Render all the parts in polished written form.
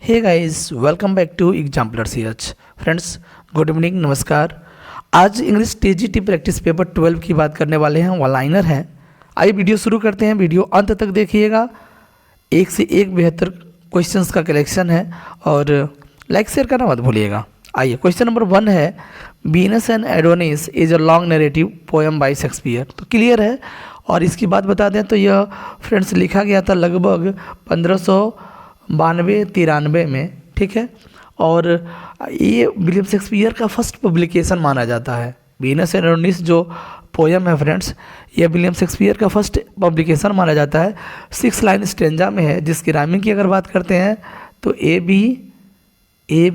Hey guys, welcome back to exemplar CH. Friends, good evening, नमस्कार। आज English TGT practice paper 12 की बात करने वाले हैं, वन लाइनर है। आइए वीडियो शुरू करते हैं। वीडियो अंत तक देखिएगा, एक से एक बेहतर क्वेश्चंस का कलेक्शन है और लाइक शेयर करना मत भूलिएगा। आइए, क्वेश्चन नंबर 1 है, Venus and Adonis is a long narrative poem by Shakespeare. तो क्लियर है। और इसकी बात बता दें तो यह फ्रेंड्स लिखा गया था लगभग 1592-93 में, ठीक है। और ये विलियम शेक्सपियर का फर्स्ट पब्लिकेशन माना जाता है। वीनस एंड एडोनिस जो पोएम है फ्रेंड्स, यह विलियम शेक्सपियर का फर्स्ट पब्लिकेशन माना जाता है। 6 लाइन स्टेंजा में है, जिसकी राइमिंग की अगर बात करते हैं तो ए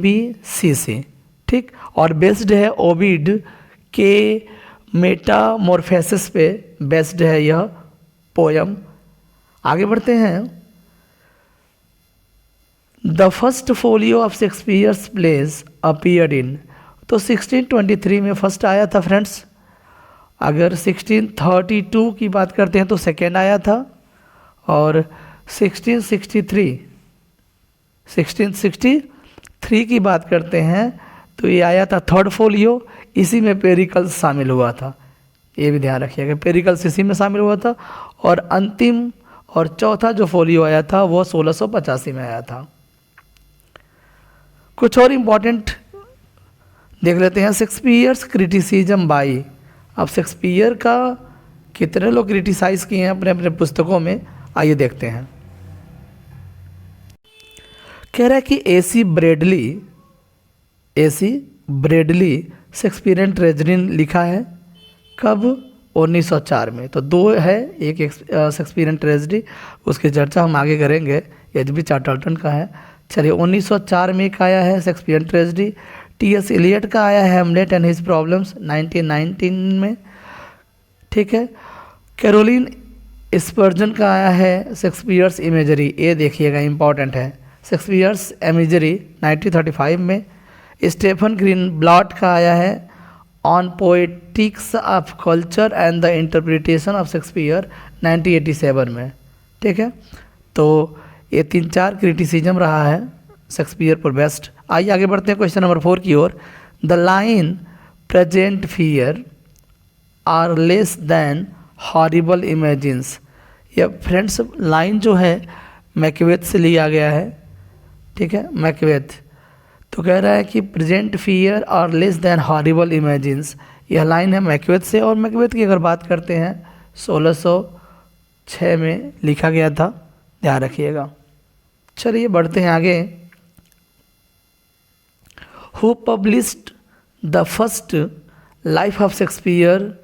बी सी सी, ठीक। और बेस्ड है ओविड के मेटामॉर्फोसिस पे बेस्ड है यह पोयम। आगे बढ़ते हैं। The first folio of Shakespeare's plays appeared in, तो 1623 में फर्स्ट आया था फ्रेंड्स। अगर 1632 की बात करते हैं तो सेकेंड आया था। और 1663 की बात करते हैं तो ये आया था थर्ड फोलियो। इसी में पेरिकल्स शामिल हुआ था, ये भी ध्यान रखिएगा, पेरिकल्स इसी में शामिल हुआ था। और अंतिम और चौथा जो फोलियो आया था वो 1685 में आया था। कुछ और इम्पॉर्टेंट देख लेते हैं। शेक्सपियर्स क्रिटिसिज्म बाई, अब शेक्सपियर का कितने लोग क्रिटिसाइज किए हैं अपने अपने पुस्तकों में, आइए देखते हैं। कह रहा है कि एसी ब्रेडली शेक्सपियरियन ट्रेजरीन लिखा है कब? 1904 में। तो दो है, एक शेक्सपियरियन ट्रेजरी, उसकी चर्चा हम आगे करेंगे, एच.बी. चार्टर्टन का है। चलिए, 1904 में एक आया है शेक्सपियरियन ट्रेजरी। टी.एस. एलियट का आया है हेमलेट एंड हिज प्रॉब्लम्स 1919 में, ठीक है। कैरोलिन स्पर्जन का आया है शेक्सपियर्स इमेजरी, ये देखिएगा इंपॉर्टेंट है, शेक्सपियर्स इमेजरी 1935 में। स्टेफन ग्रीनब्लाट का आया है on poetics of culture and the interpretation of Shakespeare 1987 में, ठीक है। तो ये 3-4 क्रिटिसिज्म रहा है शेक्सपियर पर बेस्ट। आइए आगे बढ़ते हैं क्वेश्चन नंबर 4 की ओर। The line present fear are less than horrible imagines, यह फ्रेंड्स लाइन जो है मैकबेथ से लिया गया है, ठीक है, मैकबेथ। तो कह रहा है कि प्रेजेंट फियर और लेस देन हॉरिबल इमेजिन्स, यह लाइन है मैकबेथ से। और मैकबेथ की अगर बात करते हैं 1606 में लिखा गया था, ध्यान रखिएगा। चलिए बढ़ते हैं आगे। Who published the first life of Shakespeare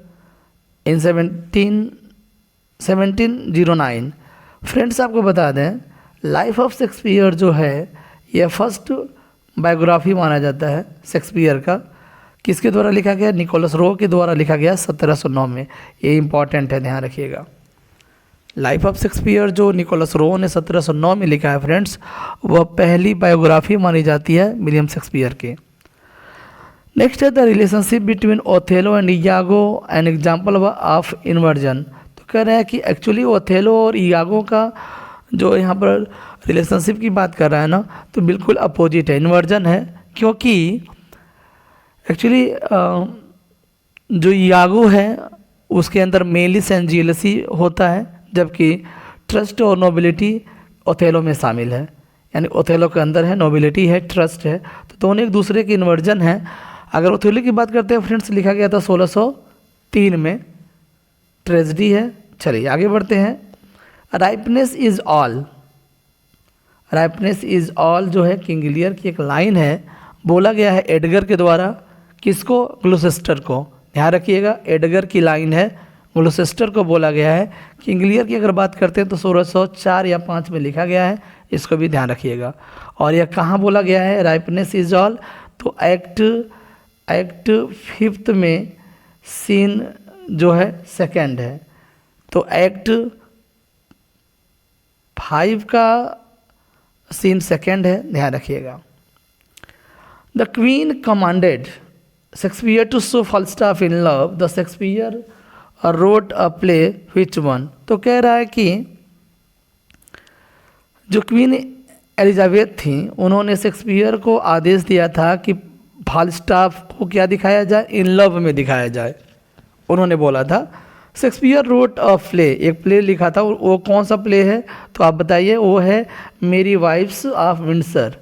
in 1709। Friends, आपको बता दें लाइफ ऑफ शेक्सपियर जो है यह फर्स्ट बायोग्राफी माना जाता है शेक्सपियर का। किसके द्वारा लिखा गया? निकोलस रो के द्वारा लिखा गया 1709 में। ये इंपॉर्टेंट है, ध्यान रखिएगा। लाइफ ऑफ शेक्सपियर जो निकोलस रो ने 1709 में लिखा है फ्रेंड्स, वह पहली बायोग्राफी मानी जाती है विलियम शेक्सपियर के। नेक्स्ट है the relationship between Othello and Iago, an example of inversion. तो कह रहे हैं कि एक्चुअली ओथेलो और इयागो का जो यहाँ पर रिलेशनशिप की बात कर रहा है ना, तो बिल्कुल अपोजिट है, इन्वर्जन है। क्योंकि एक्चुअली जो इयागो है उसके अंदर मेलिस एंड जीलसी होता है, जबकि ट्रस्ट और नोबिलिटी ओथेलो में शामिल है। यानी ओथेलो के अंदर है नोबिलिटी है, ट्रस्ट है, तो दोनों एक दूसरे के इन्वर्जन है। अगर ओथेलो की बात करते हैं फ्रेंड्स, लिखा गया था 1603 में, ट्रेजेडी है। चलिए आगे बढ़ते हैं। राइपनेस इज़ ऑल जो है किंग लियर की एक लाइन है, बोला गया है एडगर के द्वारा। किसको? ग्लुसेस्टर को। ध्यान रखिएगा, एडगर की लाइन है, ग्लुसेस्टर को बोला गया है। किंग लियर की अगर बात करते हैं तो 1604 या 5 में लिखा गया है, इसको भी ध्यान रखिएगा। और यह कहाँ बोला गया है राइपनेस इज़ ऑल? तो एक्ट 5 में, सीन जो है सेकेंड है। तो एक्ट 5 का सीन सेकेंड है, ध्यान रखिएगा। The queen commanded Shakespeare to show Falstaff in love, the Shakespeare wrote a play which one. तो कह रहा है कि जो क्वीन एलिजाबेथ थी, उन्होंने शेक्सपियर को आदेश दिया था कि फाल्स्टाफ को क्या दिखाया जाए, इन लव में दिखाया जाए। उन्होंने बोला था। शेक्सपियर रोट अ प्ले, एक प्ले लिखा था, वो कौन सा प्ले है तो आप बताइए। वो है मेरी वाइफ्स ऑफ विंडसर,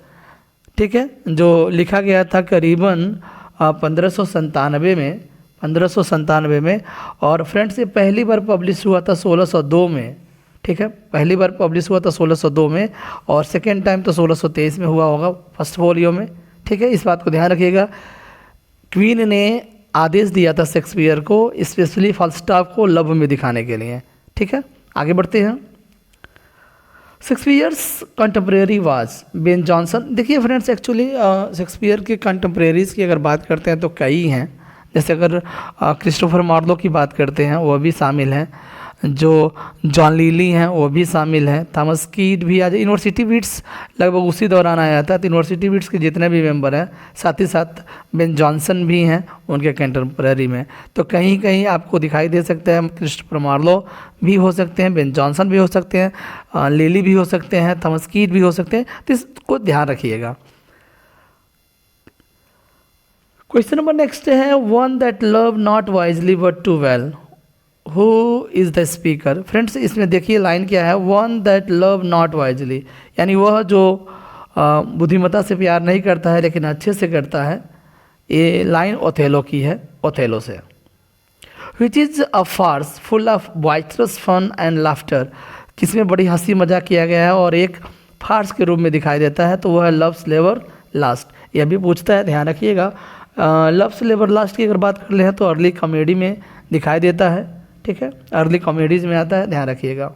ठीक है, जो लिखा गया था करीबन 1597 में, 1597 में। और फ्रेंड्स ये पहली बार पब्लिश हुआ था 1602 में, ठीक है, पहली बार पब्लिश हुआ था 1602 में, और सेकेंड टाइम तो 1623 में हुआ होगा फर्स्ट फोलियो में, ठीक है, इस बात को ध्यान रखिएगा। क्वीन ने आदेश दिया था शेक्सपियर को स्पेशली फाल्स्टाफ को लव में दिखाने के लिए, ठीक है। आगे बढ़ते हैं। Shakespeare's contemporary was Ben Jonson. देखिए फ्रेंड्स, एक्चुअली शेक्सपियर के कंटेम्प्रेरीज की अगर बात करते हैं तो कई हैं। जैसे अगर क्रिस्टोफर मार्लो की बात करते हैं वो भी शामिल हैं, जो जॉन लीली हैं वो भी शामिल हैं, थॉमस कीट भी आज यूनिवर्सिटी बीट्स लगभग उसी दौरान आया था। तो यूनिवर्सिटी बीट्स के जितने भी मेंबर हैं, साथ ही साथ बेन जॉनसन भी हैं उनके कंटेम्प्रेरी में। तो कहीं कहीं आपको दिखाई दे सकते हैं क्रिस्टोफर मार्लो भी हो सकते हैं, बेन जॉनसन भी हो सकते हैं, लीली भी हो सकते हैं, थॉमस कीट भी हो सकते हैं। तो इसको ध्यान रखिएगा। क्वेश्चन नंबर नेक्स्ट है, one that love not wisely but too well, who is the speaker. Friends इसमें देखिए लाइन क्या है, one that love not wisely, यानी वह जो बुद्धिमत्ता से प्यार नहीं करता है लेकिन अच्छे से करता है। ये लाइन ओथेलो की है, ओथेलो से। Which is a farce full of boisterous fun and laughter, किसमें बड़ी हंसी मजाक किया गया है और एक फार्स के रूप में दिखाई देता है, तो वह है लव्स लेवर लास्ट। यह भी पूछता है, ध्यान रखिएगा। लव्स लेवर लास्ट की अगर बात कर ले तो अर्ली कॉमेडी में दिखाई देता है, ठीक है, अर्ली कॉमेडीज में आता है, ध्यान रखिएगा।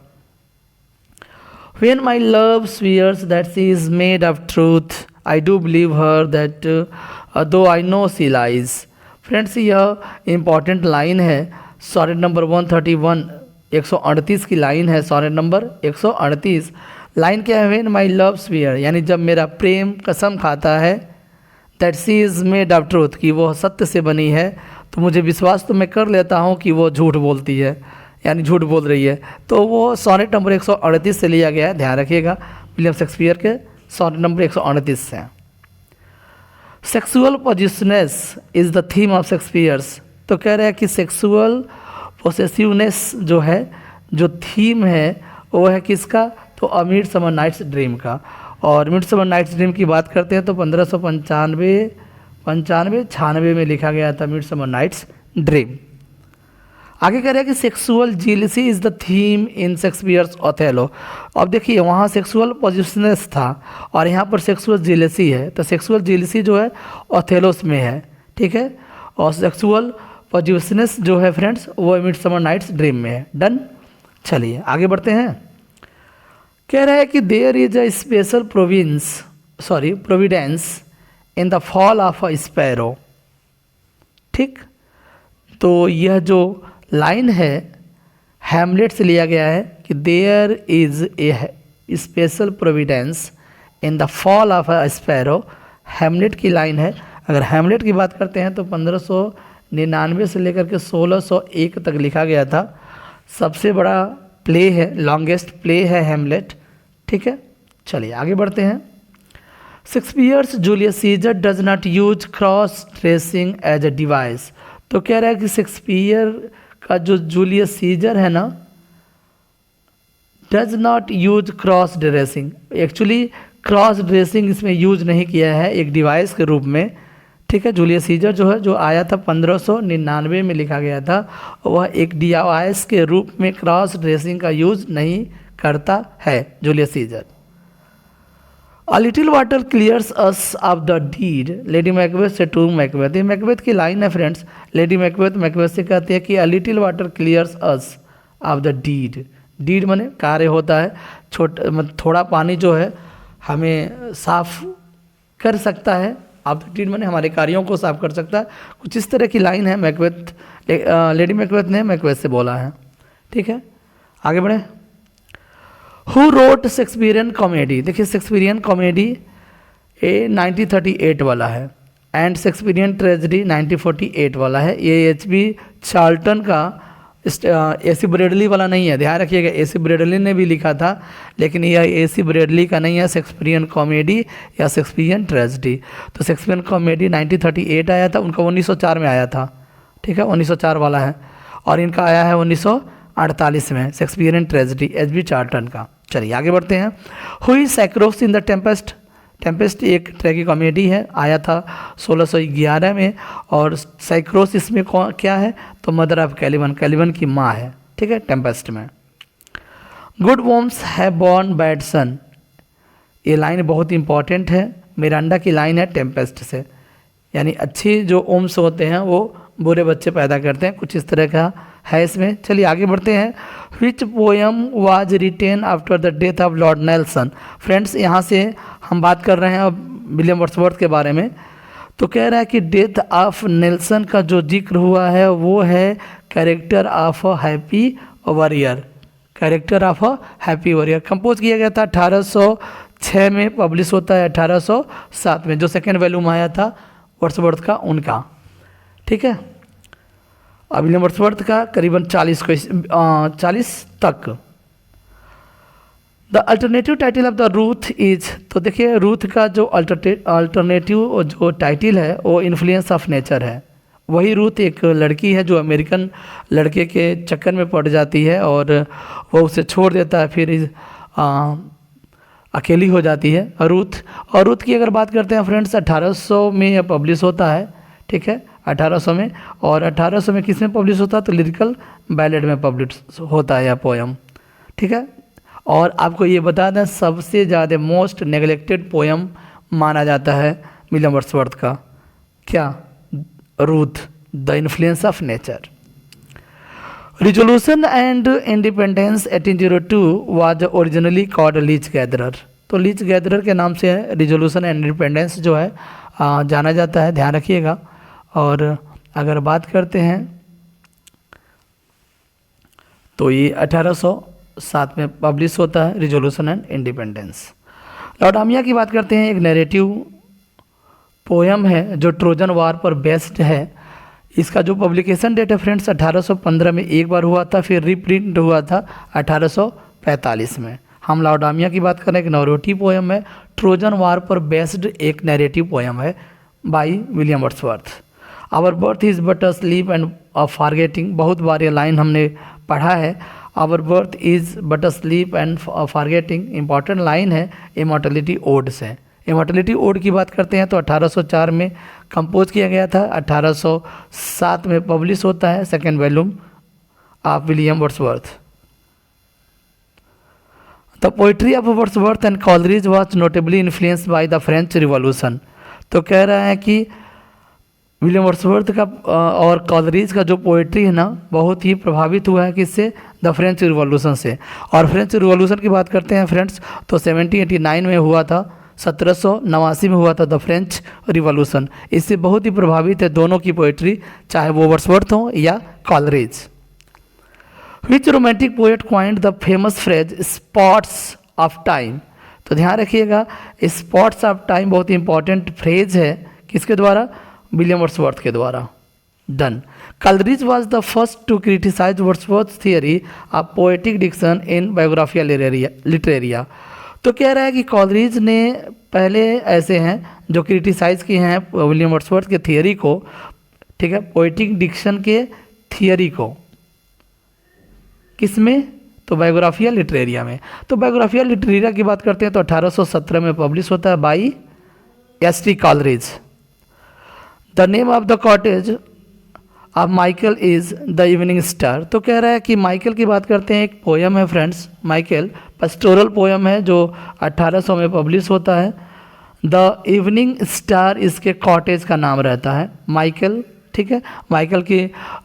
When my love swears that she is made of truth, I do believe her that though I know she lies. Friends यह इम्पॉर्टेंट लाइन है, सॉनेट नंबर 131, 138 की लाइन है, सॉनेट नंबर 138। लाइन क्या है, when my love swear, यानी जब मेरा प्रेम कसम खाता है, that she is made of truth, कि वो सत्य से बनी है, तो मुझे विश्वास तो मैं कर लेता हूँ कि वो झूठ बोलती है, यानी झूठ बोल रही है। तो वो सॉनेट नंबर 138 से लिया गया है, ध्यान रखिएगा, विलियम शेक्सपियर के सॉनेट नंबर 138 से। Sexual possessiveness is the theme of Shakespeare's, तो कह रहे हैं कि सेक्सुअल पोसेसिवनेस जो है, जो थीम है वो है किसका, तो अ मिडसमर नाइट्स ड्रीम का। और मिडसमर नाइट्स ड्रीम की बात करते हैं तो 1595 96 में लिखा गया था मिडसमर नाइट्स ड्रीम। आगे कह रहे हैं कि sexual jealousy is the theme in Shakespeare's Othello. अब देखिए वहाँ सेक्सुअल पॉजिशनेस था और यहाँ पर सेक्सुअल जीलसी है, तो सेक्सुअल जीलसी जो है ओथेलोस में है, ठीक है, और सेक्सुअल पॉजिशनेस जो है फ्रेंड्स वो मिडसमर नाइट्स ड्रीम में है। डन, चलिए आगे बढ़ते हैं। कह रहा है कि there is a special providence in the fall of a sparrow, ठीक। तो यह जो लाइन है हैमलेट से लिया गया है कि there is a special providence in the fall of a sparrow, Hamlet की लाइन है। अगर हैमलेट की बात करते हैं तो 1599 से लेकर के 1601 तक लिखा गया था। सबसे बड़ा प्ले है, लॉन्गेस्ट प्ले है हैमलेट, ठीक है। चलिए आगे बढ़ते हैं। Shakespeare's Julius Caesar does not use cross dressing as a device, तो कह रहा है कि शेक्सपियर का जो जूलियस सीजर है ना, does not use cross dressing, actually cross dressing इसमें यूज नहीं किया है एक डिवाइस के रूप में, ठीक है। जूलियस सीजर जो है, जो आया था 1599 में लिखा गया था, वह एक डिवाइस के रूप में क्रॉस ड्रेसिंग का यूज नहीं करता है Julius Caesar. A little water clears us of the deed, Lady Macbeth says to Macbeth. ये मैकबेथ की लाइन है फ्रेंड्स। लेडी मैकबेथ से कहती है कि a little water clears us of the deed. Deed माने कार्य होता है, मतलब थोड़ा पानी जो है हमें साफ कर सकता है। ऑफ द डीड माने हमारे कार्यों को साफ कर सकता है। कुछ इस तरह की लाइन है मैकबेथ, लेडी मैकबेथ ने मैकबेथ से बोला है, ठीक है। आगे बढ़े। हु रोट शेक्सपियरियन कॉमेडी, देखिए शेक्सपियरियन कॉमेडी 1938 वाला है एंड शेक्सपियरियन ट्रेजेडी 1948 वाला है। ये H.B. चार्ल्टन का AC ब्रेडली वाला नहीं है, ध्यान रखिएगा। AC ब्रेडली ने भी लिखा था, लेकिन यह AC ब्रेडली का नहीं है, शेक्सपियरियन कॉमेडी या शेक्सपियरियन ट्रेजेडी। तो शेक्सपियरियन कॉमेडी 1938 आया था, उनका 1904 में आया था, ठीक है, 1904 वाला है। और इनका आया है 1948 में, शेक्सपियरियन ट्रेजेडी HB चार्टन का। चलिए आगे बढ़ते हैं। Who is Sycorax in the Tempest. Tempest एक ट्रेगी कॉमेडी है, आया था 1611 में। और सैक्रोस इसमें क्या है, तो मदर ऑफ कैलिबन, कैलिबन की माँ है, ठीक है, टेम्पेस्ट में। Good wombs have borne bad son, ये लाइन बहुत इंपॉर्टेंट है, मिरांडा की लाइन है टेम्पेस्ट से, यानी अच्छी जो ओम्स होते हैं वो बुरे बच्चे पैदा करते हैं, कुछ इस तरह का है इसमें। चलिए आगे बढ़ते हैं। Which poem was written after the death of Lord Nelson. Friends यहाँ से हम बात कर रहे हैं अब विलियम वर्ड्सवर्थ के बारे में। तो कह रहा है कि डेथ ऑफ नेल्सन का जो जिक्र हुआ है वो है character of a happy warrior, character of a happy warrior. Compose किया गया था 1806 में, पब्लिश होता है 1807 में, जो सेकेंड वॉल्यूम आया था वर्ड्सवर्थ का उनका, ठीक है। अब विलियम वर्ड्सवर्थ का करीबन 40 तक। The alternative title of the Ruth is, तो देखिए रूथ का जो अल्टरनेटिव जो टाइटल है वो इन्फ्लुएंस ऑफ नेचर है। वही रूथ एक लड़की है जो अमेरिकन लड़के के चक्कर में पड़ जाती है और वो उसे छोड़ देता है, फिर अकेली हो जाती है रूथ। और रूथ की अगर बात करते हैं फ्रेंड्स 1800 में यह पब्लिश होता है, ठीक है, 1800 में। और 1800 में किस में पब्लिश होता है, तो लिरिकल बैलेड में पब्लिश होता है यह पोएम, ठीक है। और आपको ये बता दें सबसे ज़्यादा मोस्ट नेग्लेक्टेड पोएम माना जाता है विलियम वर्ड्सवर्थ का, क्या, Ruth, the influence of nature. Resolution and independence 1802 was originally called leech gatherer. तो लीच गैदरर के नाम से रिजोल्यूशन एंड इंडिपेंडेंस जो है जाना जाता है, ध्यान रखिएगा। और अगर बात करते हैं तो ये 1807 में पब्लिश होता है रिजोल्यूशन एंड इंडिपेंडेंस। लॉर्ड आमिया की बात करते हैं, एक नैरेटिव पोएम है जो ट्रोजन वार पर बेस्ड है। इसका जो पब्लिकेशन डेट है फ्रेंड्स 1815 में एक बार हुआ था, फिर रीप्रिंट हुआ था 1845 में। हम लॉर्ड आमिया की बात करें, एक नैरेटिव पोएम है, ट्रोजन वार पर बेस्ड एक नैरेटिव पोएम है by William Wordsworth. Our birth is but a sleep and a forgetting, बहुत बार ये लाइन हमने पढ़ा है। Our birth is but a sleep and forgetting, important line है इमॉर्टलिटी ओड से। इमॉर्टलिटी ओड की बात करते हैं तो 1804 में कंपोज किया गया था, 1807 में पब्लिश होता है second volume of William Wordsworth. The poetry of Wordsworth and Coleridge was notably influenced by the French revolution. तो कह रहा है कि विलियम वर्ड्सवर्थ का और कॉलरिज का जो पोइट्री है ना बहुत ही प्रभावित हुआ है किससे, द फ्रेंच रिवॉल्यूशन से। और फ्रेंच रिवॉल्यूशन की बात करते हैं फ्रेंड्स तो 1789 में हुआ था, 1789 में हुआ था द फ्रेंच रिवॉल्यूशन। इससे बहुत ही प्रभावित है दोनों की पोइट्री, चाहे वो वर्ड्सवर्थ हो या Coleridge. Which romantic poet coined the famous phrase spots of time. तो ध्यान रखिएगा स्पॉट्स ऑफ टाइम बहुत इंपॉर्टेंट फ्रेज है, किसके द्वारा, विलियम वर्ड्सवर्थ के द्वारा। Done. Coleridge was the first to criticise Wordsworth theory of poetic diction in Biographia Literaria. तो कह रहा है कि कॉलरिज ने पहले ऐसे हैं जो क्रिटिसाइज किए हैं विलियम वर्ड्सवर्थ के थियरी को, ठीक है, पोएटिक डिक्शन के थियरी को, किसमें, तो बायोग्राफिया लिटरेरिया में। तो बायोग्राफिया लिटरेरिया की बात करते हैं तो 1817 में पब्लिश होता है by ST. Coleridge. The name of the cottage of Michael is the evening star. तो कह रहा है कि माइकल की बात करते हैं, एक पोएम है फ्रेंड्स, माइकल पेस्टोरल पोएम है जो 1800 में पब्लिश होता है। द इवनिंग स्टार इसके कॉटेज का नाम रहता है, माइकल, ठीक है। माइकल की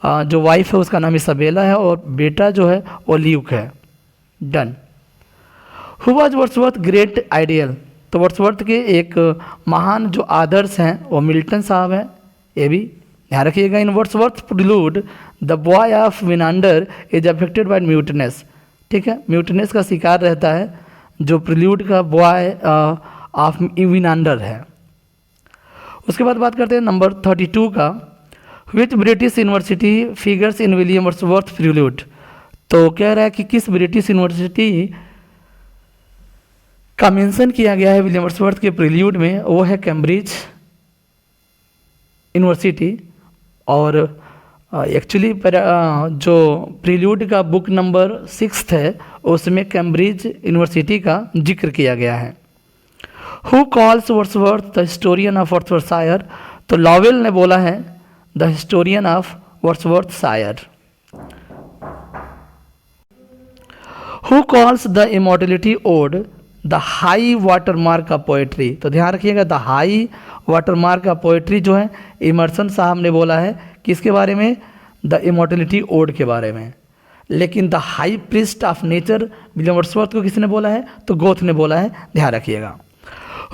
जो वाइफ है उसका नाम इसबेला है और बेटा जो है वो ल्यूक है। Done. Who was Wordsworth great ideal. तो वर्ड्सवर्थ के एक महान जो आदर्श हैं वो मिल्टन साहब हैं, ये भी ध्यान रखिएगा। In Wordsworth Prelude the boy of Winander is affected by muteness, ठीक है, म्यूटनेस का शिकार रहता है जो प्रिलूड का बॉय ऑफ विनांडर है। उसके बाद बात करते हैं नंबर 32 का। विच British university figures in William Wordsworth prelude. तो कह रहा है कि किस ब्रिटिश यूनिवर्सिटी का मेंशन किया गया है विलियम वर्ड्सवर्थ के प्रील्यूड में, वो है कैम्ब्रिज यूनिवर्सिटी। और एक्चुअली जो प्रील्यूड का बुक नंबर 6 है उसमें कैम्ब्रिज यूनिवर्सिटी का जिक्र किया गया है। Who calls Wordsworth the historian of Wordsworthshire. तो लॉवेल ने बोला है the historian of Wordsworthshire. Who calls the immortality ode the high water mark of poetry. तो ध्यान रखिएगा, the high water mark of poetry जो है इमर्सन साहब ने बोला है किसके बारे में, द इमॉर्टलिटी ओड के बारे में। लेकिन the high priest of nature William Wordsworth को किसने बोला है, तो गोथ ने बोला है, ध्यान रखिएगा।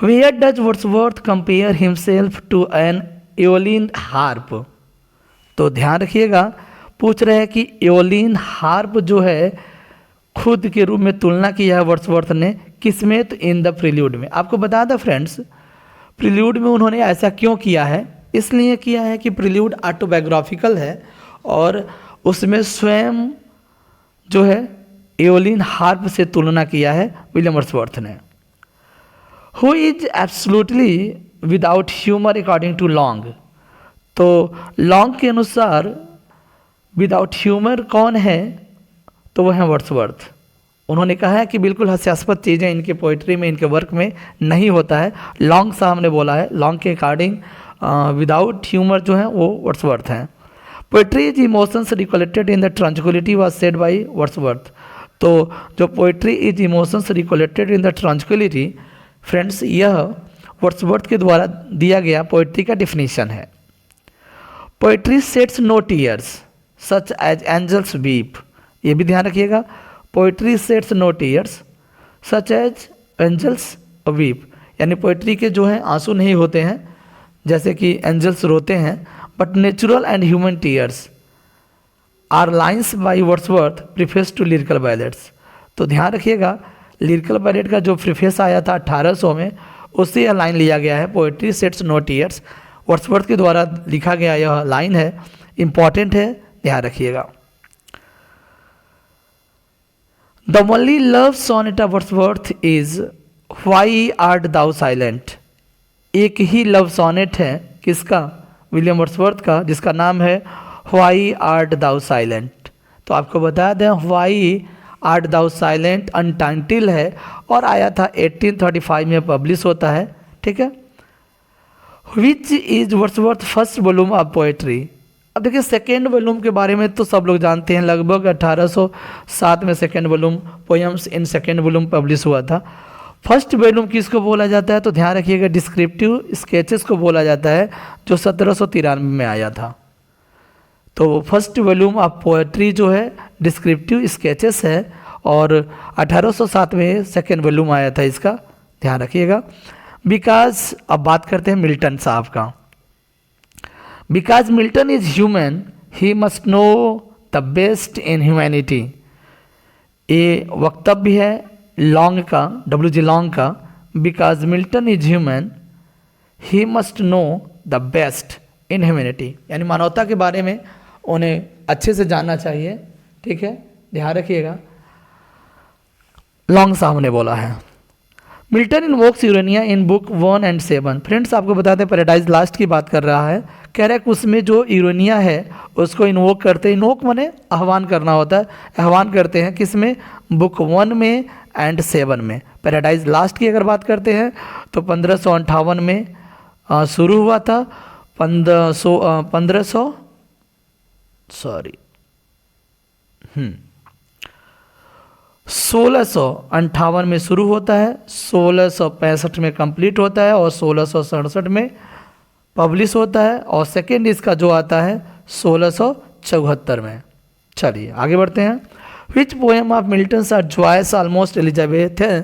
Where does Wordsworth compare himself to an Aeolian harp. तो ध्यान रखिएगा, पूछ रहे हैं कि एओलिन हार्प जो है खुद के रूप में तुलना किया है वर्ड्सवर्थ ने किसमें, तो इन द प्रील्यूड में। आपको बता दें फ्रेंड्स, प्रील्यूड में उन्होंने ऐसा क्यों किया है, इसलिए किया है कि प्रील्यूड ऑटोबायोग्राफिकल है और उसमें स्वयं जो है एओलिन हार्प से तुलना किया है विलियम वर्ड्सवर्थ ने। Who is absolutely without humour according to Long. तो लॉन्ग के अनुसार विदाउट ह्यूमर कौन है, तो वो है वर्ड्सवर्थ। उन्होंने कहा है कि बिल्कुल हास्यास्पद चीज़ें इनके पोइट्री में, इनके वर्क में नहीं होता है। लॉन्ग साहब ने बोला है, लॉन्ग के अकॉर्डिंग विदाउट ह्यूमर जो है वो वर्ड्सवर्थ हैं। Poetry is emotions recollected in the tranquillity was said by Wordsworth. तो जो poetry is emotions recollected in the tranquillity, friends यह वर्ड्सवर्थ के द्वारा दिया गया पोइट्री का डिफिनीशन है। Poetry sets no tears such as angels weep. ये भी ध्यान रखिएगा, poetry sets no tears such as angels weep, यानी पोइट्री के जो हैं आंसू नहीं होते हैं जैसे कि एंजल्स रोते हैं, but natural and human tears are lines by Wordsworth preface to lyrical ballads. तो ध्यान रखिएगा, लिरिकल बैलेट का जो प्रीफेस आया था 1800 में, उससे यह लाइन लिया गया है, poetry sets no tears. Wordsworth के द्वारा लिखा गया यह लाइन है, इंपॉर्टेंट है, ध्यान रखिएगा। The only love sonnet of Wordsworth is why art thou silent. एक ही लव सोनेट है किसका, विलियम वर्ड्सवर्थ का, जिसका नाम है व्हाई आर्ट दाउ साइलेंट। तो आपको बता दें why art thou silent untitled है और आया था 1835 में पब्लिश होता है, ठीक है। Which is Wordsworth first volume of poetry. अब देखिए सेकेंड वॉल्यूम के बारे में तो सब लोग जानते हैं, लगभग 1807 में second volume poems in second volume publish हुआ था। फर्स्ट वॉल्यूम किसको बोला जाता है, तो ध्यान रखिएगा डिस्क्रिप्टिव स्केचेस को बोला जाता है, जो 1793 में आया था। तो फर्स्ट वॉल्यूम ऑफ पोएट्री जो है डिस्क्रिप्टिव स्केचेस है और 1807 में सेकेंड वॉल्यूम आया था इसका, ध्यान रखिएगा। बिकॉज अब बात करते हैं मिल्टन साहब का। Because Milton is human he must know the best in humanity. ये वक्तव्य है लॉन्ग का, WG लॉन्ग का। Because Milton is human he must know the best in humanity, यानी मानवता के बारे में उन्हें अच्छे से जानना चाहिए, ठीक है, ध्यान रखिएगा, लॉन्ग साहब ने बोला है। Milton invokes Urania in book 1 and 7। Friends आपको बताते हैं पैराडाइज लास्ट की बात कर रहा है, कह रहा है कि उसमें जो यूरेनिया है उसको इन्वोक करते हैं, इन्वोक माने आह्वान करना होता है, आह्वान करते हैं किसमें, बुक 1 में and 7 में। पैराडाइज लास्ट की अगर बात करते हैं तो 1558 में शुरू हुआ था, 1658 में शुरू होता है, 1665 में कंप्लीट होता है और 1667 में पब्लिश होता है और सेकेंड इसका जो आता है 1674 में। चलिए आगे बढ़ते हैं। Which poem of Milton are joys almost Elizabethan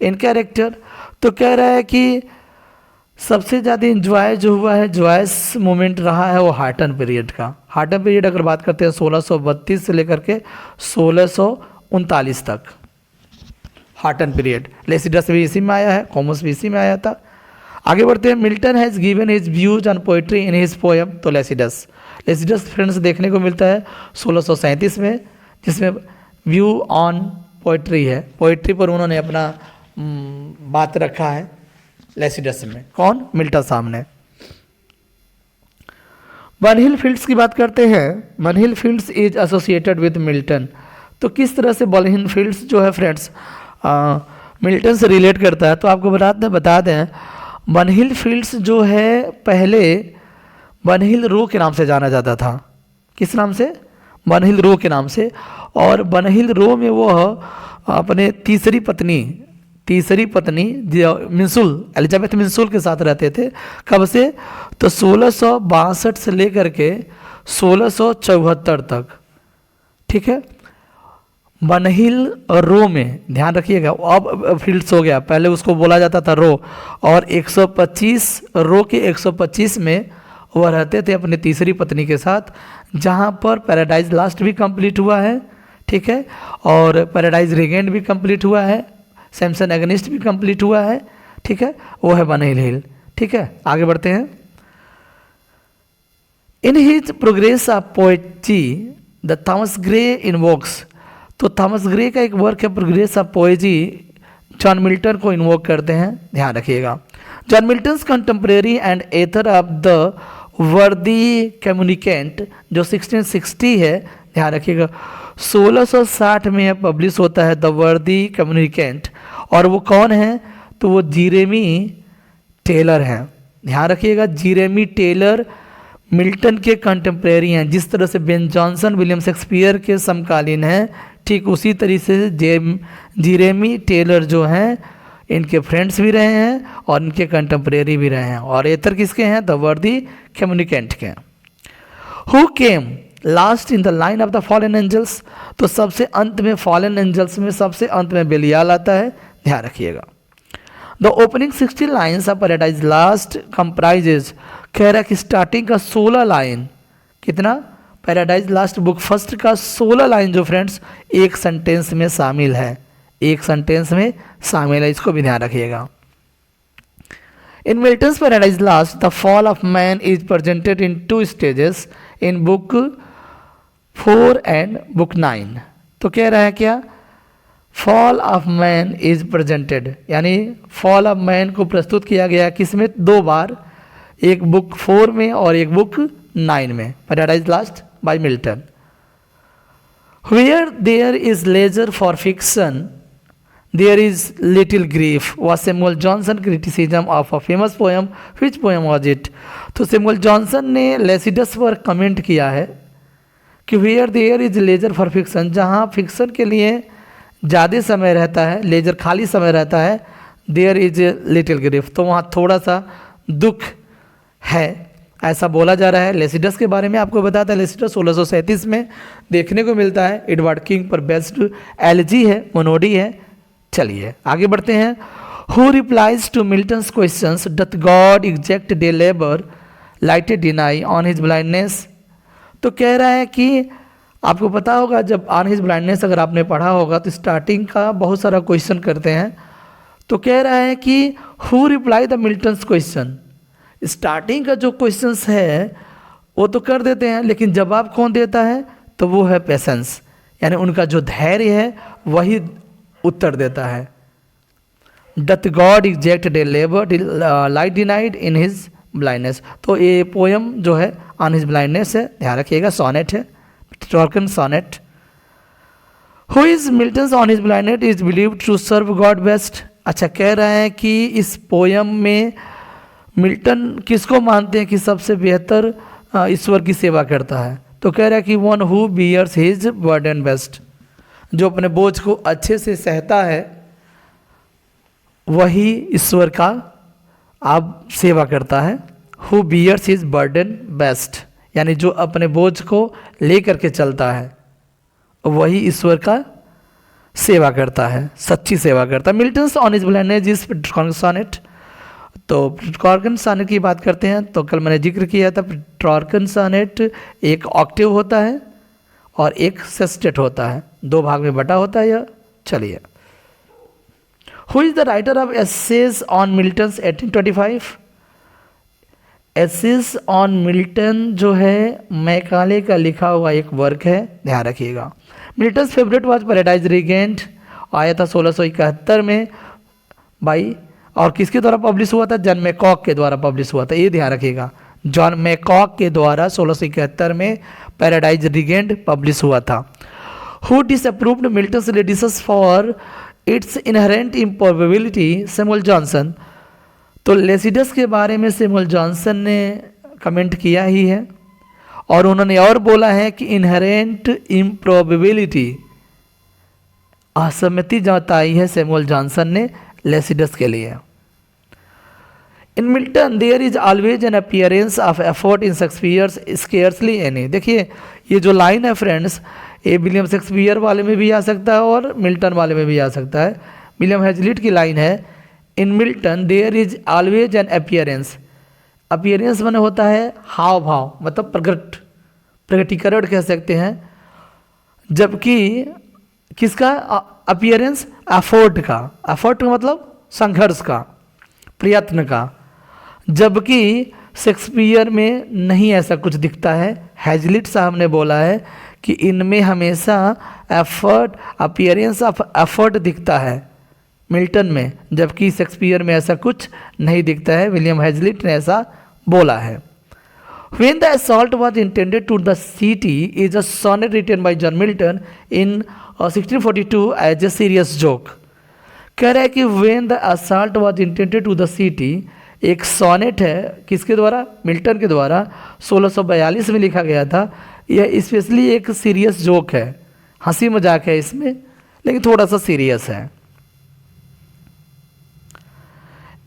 in character. तो कह रहा है कि सबसे ज़्यादा इंजॉय जो हुआ है, जॉयस मोमेंट रहा है वो हार्टन पीरियड का। हार्टन पीरियड अगर बात करते हैं 1632 से लेकर के 1639 तक हार्टन पीरियड। लेसिडस भी इसी में आया है, कॉमस भी इसी में आया था। आगे बढ़ते हैं। Milton has given his views on poetry in his poem तो लेसिडस। लेसिडस फ्रेंड्स देखने को मिलता है 1637 में, जिसमें व्यू ऑन पोइट्री है, पोइट्री पर उन्होंने अपना बात रखा है लेसिडस में। कौन? मिल्टन साहब ने। बर्नहिल फील्ड्स की बात करते हैं। Bunhill fields is associated with Milton. तो किस तरह से बर्नहिल फील्ड्स जो है फ्रेंड्स मिल्टन से रिलेट करता है, तो आपको बता दें बर्नहिल फील्ड्स जो है पहले बर्नहिल रो के नाम से जाना जाता था। किस नाम से? बर्नहिल रो के नाम से। और बर्नहिल रो में वो अपने तीसरी पत्नी मिंसुल, एलिजाबेथ मिंसुल के साथ रहते थे। कब से? तो 1662 से लेकर के 1674 तक। ठीक है, बर्नहिल रो में ध्यान रखिएगा, अब फील्ड्स हो गया, पहले उसको बोला जाता था रो। और 125 रो के 125 में वह रहते थे अपनी तीसरी पत्नी के साथ, जहाँ पर पैराडाइज लास्ट भी कंप्लीट हुआ है। ठीक है, और पैराडाइज रिगेंड भी कंप्लीट हुआ है, सैमसन एगनिस्ट भी कंप्लीट हुआ है। ठीक है, वो है बर्नहिल हिल। ठीक है, आगे बढ़ते हैं। In his progress of poetry the Thomas Gray invokes. तो थॉमस ग्रे का एक वर्क है progress of poetry, John Milton को इन्वोक करते हैं, ध्यान रखिएगा। John Milton's contemporary and author of the worthy communicant जो 1660 है, ध्यान रखिएगा, 1660 में यह पब्लिश होता है द वर्दी कम्युनिकेंट। और वो कौन है? तो वो जेरेमी टेलर हैं, ध्यान रखिएगा। जेरेमी टेलर मिल्टन के कंटेम्प्रेरी हैं। जिस तरह से बेन जॉनसन विलियम शेक्सपियर के समकालीन हैं, ठीक उसी तरीके से जेरेमी टेलर जो हैं इनके फ्रेंड्स भी रहे हैं और इनके कंटेम्प्रेरी भी रहे हैं। और एथर किसके हैं? द वर्दी कम्युनिकेंट के। Who came last in the line of the fallen angels. तो सबसे अंत में फॉलन एंजल्स में सबसे अंत में बेलियाल आता है, ध्यान रखिएगा। The opening 16 lines of paradise last comprises, कह रहा है कि स्टार्टिंग का 16 लाइन, कितना? पैराडाइज लास्ट बुक फर्स्ट का 16 लाइन जो फ्रेंड्स एक सेंटेंस में शामिल है, एक सेंटेंस में शामिल है, इसको भी ध्यान रखिएगा। In Milton's Paradise Lost the fall of man is presented in 2 stages in book 4 and book 9। तो कह रहा है क्या? Fall of man is presented, यानी फॉल ऑफ मैन को प्रस्तुत किया गया किसमें? 2 बार, एक बुक 4 में और एक बुक 9 में। Paradise Lost by Milton. Where there is leisure for fiction there is little grief was Samuel Johnson criticism of a famous poem. Which poem was it? तो सैमुअल जॉनसन ने लेसिडस पर comment किया है कि where there is leisure for fiction, जहाँ fiction के लिए ज़्यादा समय रहता है, लेजर खाली समय रहता है, देयर इज लिटिल ग्रीफ, तो वहाँ थोड़ा सा दुख है, ऐसा बोला जा रहा है। लेसिडस के बारे में आपको बताता है, लेसिडस 1637 में देखने को मिलता है, एडवर्ड किंग पर बेस्ड एलजी है, मोनोडी है। चलिए आगे बढ़ते हैं। Who replies to Milton's questions doth God exact day labour light denied on his blindness. तो कह रहा है कि आपको पता होगा जब ऑन हिज ब्लाइंडनेस अगर आपने पढ़ा होगा तो स्टार्टिंग का बहुत सारा क्वेश्चन करते हैं। तो कह रहा है कि who reply the Milton's question, starting का जो क्वेश्चंस है वो तो कर देते हैं, लेकिन जवाब कौन देता है? तो वो है पेशेंस, यानी उनका जो धैर्य है वही उत्तर देता है। Doth God exact day labour light denied in his blindness. तो ये पोयम जो है ऑन हिज ब्लाइंडनेस है, ध्यान रखिएगा, सोनेट है, Petrarchan sonnet. Who is Milton's on his blindness is believed to serve God best. अच्छा, कह रहे हैं कि इस पोयम में मिल्टन किसको मानते हैं कि सबसे बेहतर ईश्वर की सेवा करता है? तो कह रहा है कि one who bears his burden best, जो अपने बोझ को अच्छे से सहता है वही ईश्वर का आप सेवा करता है। Who bears his burden best, यानी जो अपने बोझ को लेकर के चलता है वही ईश्वर का सेवा करता है, सच्ची सेवा करता है। Milton's on his blindness is Petrarchan sonnet. तो पेट्रार्कन सोनेट की बात करते हैं तो कल मैंने जिक्र किया था, पेट्रार्कन सोनेट एक ऑक्टेव होता है और एक सेस्टेट होता है, 2 भाग में बटा होता है यह। चलिए, who is the writer of essays on Milton's 1825? Essays on Milton जो है मैकाले का लिखा हुआ एक वर्क है, ध्यान रखिएगा। मिल्टन्स फेवरेट वाज पैराडाइज रिगेंट, आया था 1671 में भाई, और किसके द्वारा पब्लिश हुआ था? जॉन मैकॉक के द्वारा पब्लिश हुआ था, ये ध्यान रखिएगा। जॉन मैकॉक के द्वारा 1671 में पैराडाइज रिगेंट पब्लिश हुआ था। Who disapproved Milton's Lycidas for its inherent improbability? Samuel Johnson. तो लेसिडस के बारे में सैमुअल जॉनसन ने कमेंट किया ही है, और उन्होंने और बोला है कि इनहेरेंट इम्प्रॉबेबिलिटी, असहमति जताई है सैमुअल जॉनसन ने लेसिडस के लिए। In Milton there is always an appearance of effort in Shakespeare's scarcely any. देखिए ये जो लाइन है फ्रेंड्स, ये विलियम शेक्सपियर वाले में भी आ सकता है और मिल्टन वाले में भी आ सकता है। विलियम हैजलिट की लाइन है, in Milton there is always an appearance. Appearance माने होता है हाव भाव, मतलब प्रगटीकरण कह सकते हैं, जबकि किसका अपीयरेंस? एफर्ट का। एफर्ट का मतलब संघर्ष का, प्रयत्न का, जबकि शेक्सपियर में नहीं ऐसा कुछ दिखता है। हैजलिट साहब ने बोला है कि इनमें हमेशा एफर्ट, अपीयरेंस ऑफ एफर्ट दिखता है मिल्टन में, जबकि शेक्सपियर में ऐसा कुछ नहीं दिखता है। विलियम हैजलिट ने ऐसा बोला है। When the assault was intended to the city is a sonnet written by John Milton in 1642 as a serious joke. कह रहा है कि when the assault was intended to the city, एक सोनेट है, किसके द्वारा? मिल्टन के द्वारा 1642 में लिखा गया था। यह स्पेशली एक सीरियस जोक है, हंसी मजाक है इसमें, लेकिन थोड़ा सा सीरियस है।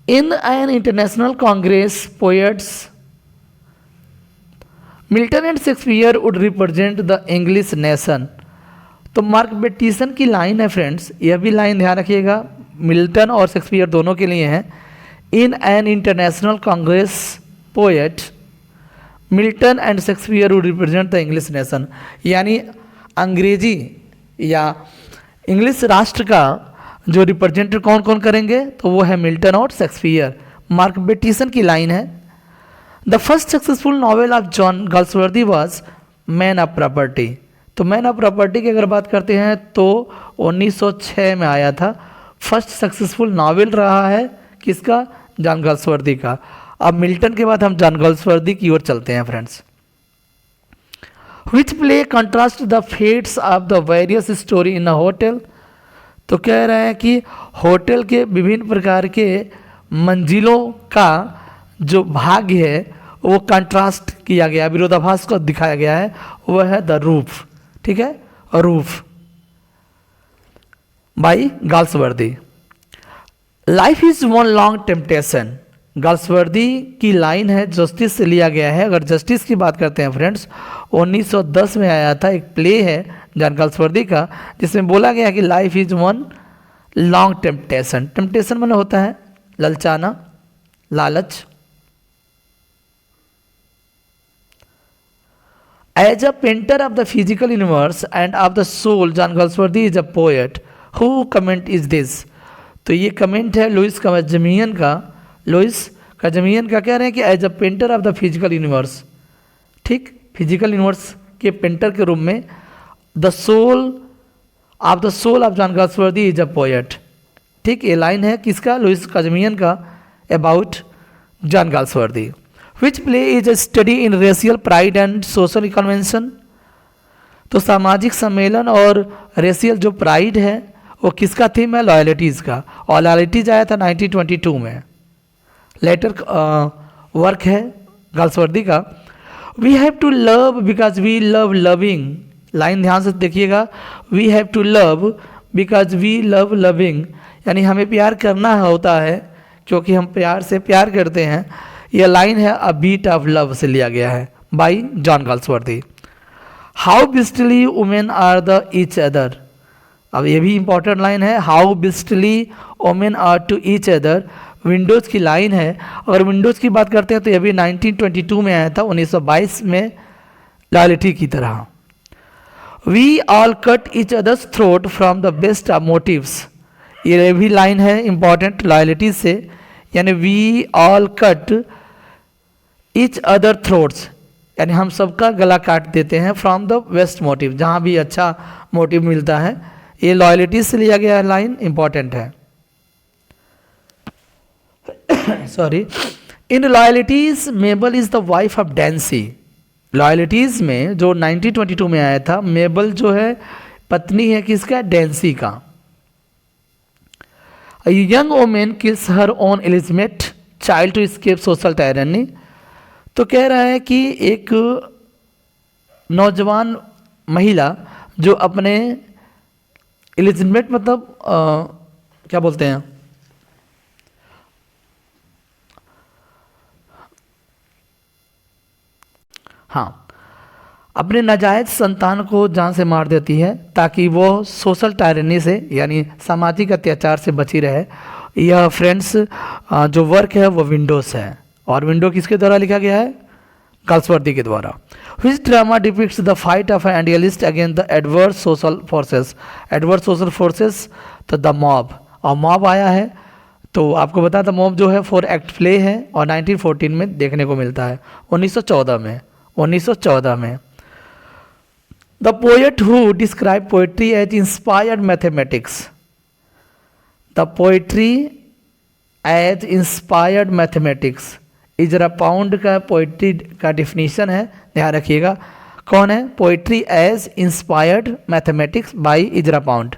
In an international congress, poets Milton and Shakespeare would represent the English nation. तो मार्क बेटिसन की लाइन है फ्रेंड्स, यह भी लाइन ध्यान रखिएगा, मिल्टन और शेक्सपियर दोनों के लिए है। In an international Congress poet Milton and Shakespeare would represent the English nation, यानी अंग्रेजी या इंग्लिश राष्ट्र का जो रिप्रेजेंट कौन कौन करेंगे? तो वो है मिल्टन और शेक्सपियर। मार्क बेटिसन की लाइन है, the first successful novel of John Galsworthy was man of property. तो मैन ऑफ प्रॉपर्टी की अगर बात करते हैं तो 1906 में आया था। फर्स्ट सक्सेसफुल नॉवेल रहा है किसका? जॉन गाल्सवर्दी का। अब मिल्टन के बाद हम जॉन गाल्सवर्दी की ओर चलते हैं friends. Which play contrast the fates of the various story in a hotel. तो कह रहा है कि होटल के विभिन्न प्रकार के मंजिलों का जो भाग्य है वो कंट्रास्ट किया गया, विरोधाभास को दिखाया गया है, वह है द रूफ। ठीक है, roof by Galsworthy. Life is one long temptation, Galsworthy की लाइन है, जस्टिस से लिया गया है। अगर जस्टिस की बात करते हैं फ्रेंड्स, 1910 में आया था, एक प्ले है जॉन गाल्सवर्दी का, जिसमें बोला गया कि life is one long temptation. Temptation माने होता है ललचाना, लालच। As a painter of the physical universe and of the soul, John Galsworthy is a poet. Who comment is this? तो ये कमेंट है लुइस काजमियन का। लुइस काजमियन का कह रहे हैं कि as a painter of the physical universe, ठीक, फिजिकल यूनिवर्स के पेंटर के रूप में, the soul of John Galsworthy is a poet. ठीक, ये लाइन है किसका? लुइस काजमियन का, about John Galsworthy. Which play is a study in racial pride and social convention. तो सामाजिक सम्मेलन और रेशियल जो प्राइड है वो किसका थीम है? लॉयल्टीज़ का। और लॉयल्टीज आया था 1922 में, लेटर वर्क है गाल्सवर्दी का। We have to love because we love loving. Line ध्यान से देखिएगा, we have to love because we love loving, यानी हमें प्यार करना होता है क्योंकि हम प्यार से प्यार करते हैं। यह लाइन है अ बीट ऑफ लव से लिया गया है by John Galsworthy. How beastly women are the each other. अब ये भी इंपॉर्टेंट लाइन है, how beastly women are to each other. Windows की लाइन है। अगर विंडोज़ की बात करते हैं तो यह भी 1922 में आया था, 1922 में, लॉयल्टी की तरह। We all cut each others throat from the best of motives. ये भी लाइन है इंपॉर्टेंट लॉयल्टी से, यानी we all cut each other throats, यानी हम सबका गला काट देते हैं फ्रॉम द बेस्ट मोटिव, जहाँ भी अच्छा मोटिव मिलता है। ये लॉयल्टी से लिया गया लाइन इंपॉर्टेंट है। Sorry, in Loyalties Mabel is the wife of Dancy. Loyalties में जो 1922 में आया था, मेबल जो है पत्नी है किसका? डेंसी का। A young woman kills her own illegitimate child to escape social tyranny। तो कह रहा है कि एक नौजवान महिला जो अपने इलिजिटिमेट मतलब क्या बोलते हैं, हाँ, अपने नाजायज़ संतान को जान से मार देती है ताकि वो सोशल टायरनी से यानी सामाजिक अत्याचार से बची रहे। यह फ्रेंड्स जो वर्क है वो विंडोज़ है, और विंडो किसके द्वारा लिखा गया है? गाल्सवर्दी के द्वारा। Which drama depicts the fight of an idealist against the adverse social forces. Adverse social forces तो द मॉब, और मॉब आया है तो आपको बता द मॉब जो है 4 एक्ट प्ले है और 1914 में देखने को मिलता है, 1914 में। The poet who described poetry as inspired mathematics. The poetry as inspired mathematics. Ezra Pound का पोइट्री का डिफिनीशन है, ध्यान रखिएगा। कौन है? Poetry as inspired mathematics by Ezra Pound.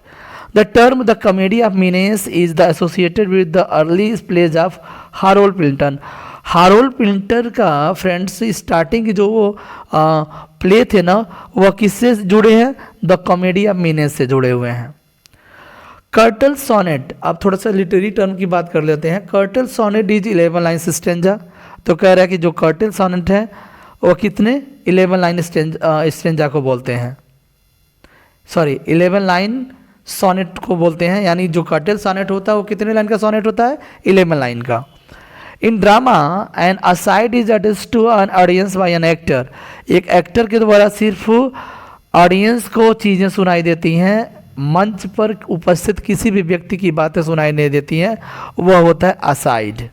The term the comedy of menace is the associated with the early plays of Harold Pinter. Harold Pinter का friends starting की जो वो प्ले थे ना, वह किससे जुड़े हैं? द कॉमेडी ऑफ मीनेस से जुड़े हुए हैं। कर्टल सोनेट, अब थोड़ा सा लिटरेरी टर्म की बात कर लेते हैं। Curtal sonnet is 11 line stanza. तो कह रहा है कि जो कर्टल सोनेट है वो कितने? 11 लाइन स्टेंजा को बोलते हैं, सॉरी 11 लाइन सोनेट को बोलते हैं। यानी जो कर्टल सोनेट होता है वो कितने लाइन का सोनेट होता है? 11 लाइन का। In drama an aside is attached to an audience by an actor. एक एक्टर के द्वारा सिर्फ ऑडियंस को चीज़ें सुनाई देती हैं, मंच पर उपस्थित किसी भी व्यक्ति की बातें सुनाई नहीं देती हैं, वह होता है असाइड।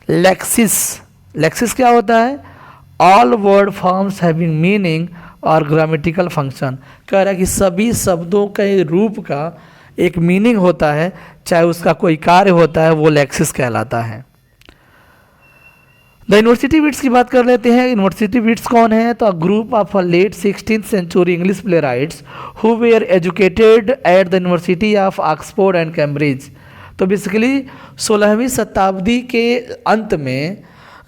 लेक्सिस, लेक्सिस क्या होता है? All word forms having meaning और ग्रामेटिकल फंक्शन। कह रहा है कि सभी शब्दों के रूप का एक मीनिंग होता है, चाहे उसका कोई कार्य होता है, वो लेक्सिस कहलाता है। द यूनिवर्सिटी विट्स की बात कर लेते हैं। यूनिवर्सिटी विट्स कौन है? तो group of late 16th century English playwrights who were educated at the university of Oxford and Cambridge. तो बेसिकली 16वीं शताब्दी के अंत में